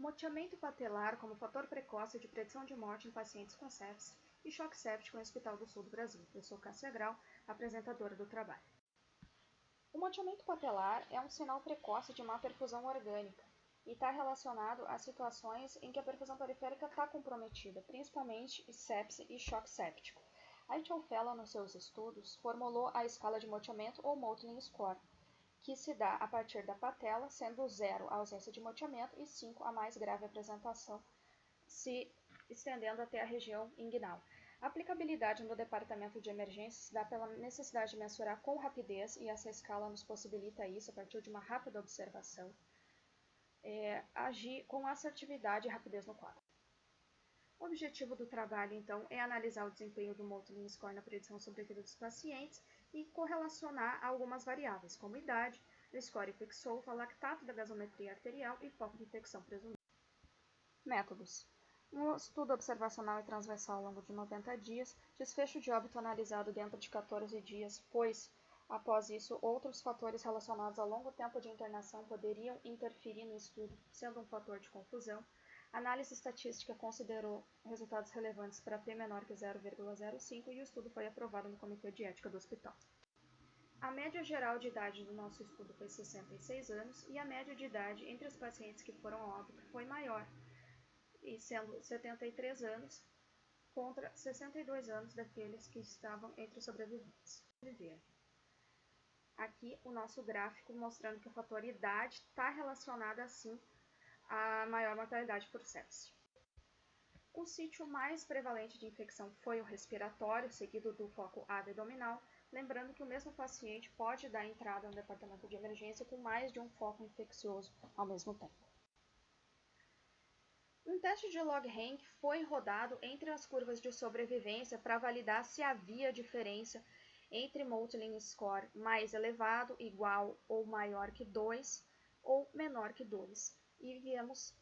Moteamento patelar como fator precoce de predição de morte em pacientes com sepse e choque séptico no Hospital do Sul do Brasil. Eu sou Cássia Grau, apresentadora do trabalho. O moteamento patelar é um sinal precoce de má perfusão orgânica e está relacionado a situações em que a perfusão periférica está comprometida, principalmente sepse e choque séptico. A Eichelfella, nos seus estudos, formulou a escala de moteamento ou Mottling Score, que se dá a partir da patela, sendo 0 a ausência de moteamento e 5 a mais grave apresentação, se estendendo até a região inguinal. A aplicabilidade no departamento de emergências se dá pela necessidade de mensurar com rapidez, e essa escala nos possibilita isso a partir de uma rápida observação, agir com assertividade e rapidez no quadro. O objetivo do trabalho, então, é analisar o desempenho do Mottling Score na predição sobre a vida dos pacientes e correlacionar algumas variáveis, como idade, o score Quick-Solve, lactato da gasometria arterial e foco de infecção presumível. Métodos. Um estudo observacional e transversal ao longo de 90 dias, desfecho de óbito analisado dentro de 14 dias, pois, após isso, outros fatores relacionados ao longo tempo de internação poderiam interferir no estudo, sendo um fator de confusão. A análise estatística considerou resultados relevantes para p menor que 0,05 e o estudo foi aprovado no Comitê de Ética do Hospital. A média geral de idade do nosso estudo foi 66 anos e a média de idade entre os pacientes que foram a óbito foi maior, e sendo 73 anos contra 62 anos daqueles que estavam entre os sobreviventes. Aqui o nosso gráfico mostrando que o fator idade está relacionado assim a maior mortalidade por sepse. O sítio mais prevalente de infecção foi o respiratório, seguido do foco abdominal, lembrando que o mesmo paciente pode dar entrada no departamento de emergência com mais de um foco infeccioso ao mesmo tempo. Um teste de log-rank foi rodado entre as curvas de sobrevivência para validar se havia diferença entre Mottling Score mais elevado, igual ou maior que 2, ou menor que 2. E vimos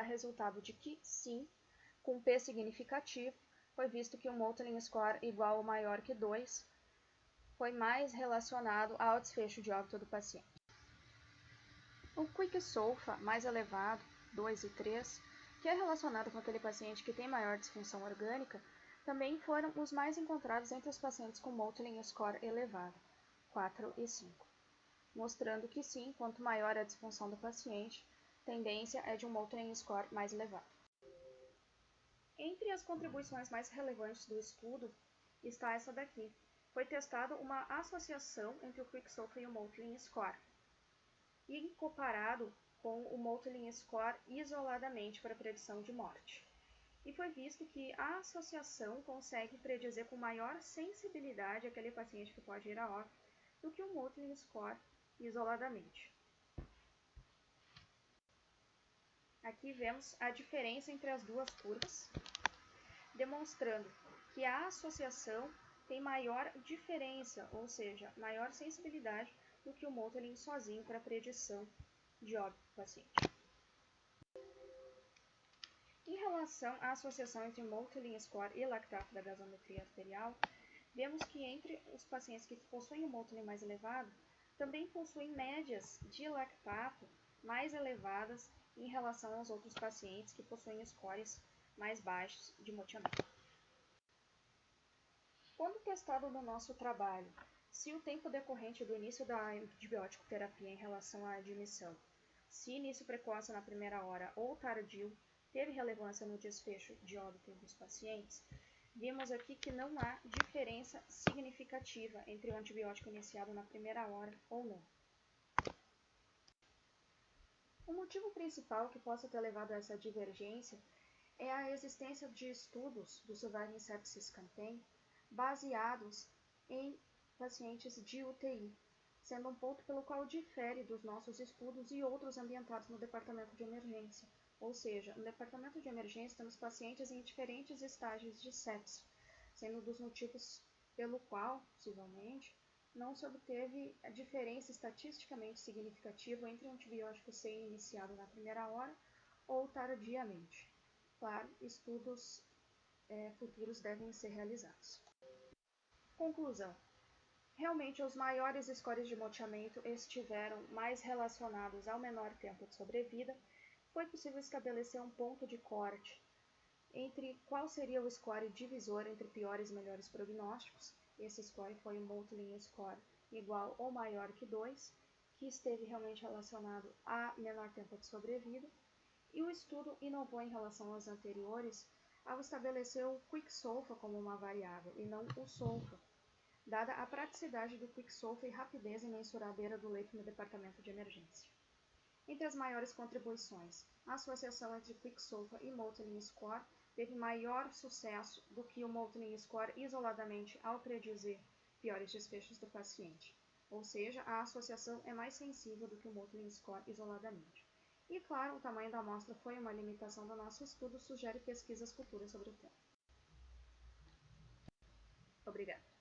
resultado de que sim, com P significativo, foi visto que o Mottling Score igual ou maior que 2 foi mais relacionado ao desfecho de óbito do paciente. O Quick-Solve mais elevado, 2 e 3, que é relacionado com aquele paciente que tem maior disfunção orgânica, também foram os mais encontrados entre os pacientes com Mottling Score elevado, 4 e 5, mostrando que sim, quanto maior a disfunção do paciente, tendência é de um Mottling Score mais elevado. Entre as contribuições mais relevantes do estudo está essa daqui. Foi testada uma associação entre o Quick-Solve e o Mottling Score, e comparado com o Mottling Score isoladamente para predição de morte. E foi visto que a associação consegue predizer com maior sensibilidade aquele paciente que pode ir a óbito do que o Mottling Score isoladamente. Aqui vemos a diferença entre as duas curvas, demonstrando que a associação tem maior diferença, ou seja, maior sensibilidade do que o Mottling sozinho para predição de óbito do paciente. Em relação à associação entre Mottling Score e lactato da gasometria arterial, vemos que entre os pacientes que possuem o Mottling mais elevado, também possuem médias de lactato mais elevadas em relação aos outros pacientes que possuem scores mais baixos de moteamento. Quando testado no nosso trabalho, se o tempo decorrente do início da antibiótico terapia em relação à admissão, se início precoce na primeira hora ou tardio, teve relevância no desfecho de óbito dos pacientes, vimos aqui que não há diferença significativa entre o antibiótico iniciado na primeira hora ou não. O motivo principal que possa ter levado a essa divergência é a existência de estudos do Surviving Sepsis Campaign baseados em pacientes de UTI, sendo um ponto pelo qual difere dos nossos estudos e outros ambientados no departamento de emergência. Ou seja, no departamento de emergência temos pacientes em diferentes estágios de sepse, sendo dos motivos pelo qual, possivelmente, não se obteve a diferença estatisticamente significativa entre o antibiótico ser iniciado na primeira hora ou tardiamente. Claro, estudos futuros devem ser realizados. Conclusão. Realmente, os maiores scores de moteamento estiveram mais relacionados ao menor tempo de sobrevida, foi possível estabelecer um ponto de corte entre qual seria o score divisor entre piores e melhores prognósticos. Esse score foi o Moulton Score igual ou maior que 2, que esteve realmente relacionado a menor tempo de sobrevida. E o estudo inovou em relação aos anteriores ao estabelecer o quicksolver como uma variável e não o solver, dada a praticidade do quicksolver e rapidez em mensurar a beira do leito no departamento de emergência. Entre as maiores contribuições, a associação entre quicksolver e Moulton Score teve maior sucesso do que o Moulton Score isoladamente ao predizer piores desfechos do paciente, ou seja, a associação é mais sensível do que o Moulton Score isoladamente. E claro, o tamanho da amostra foi uma limitação do nosso estudo, sugere pesquisas futuras sobre o tema. Obrigada.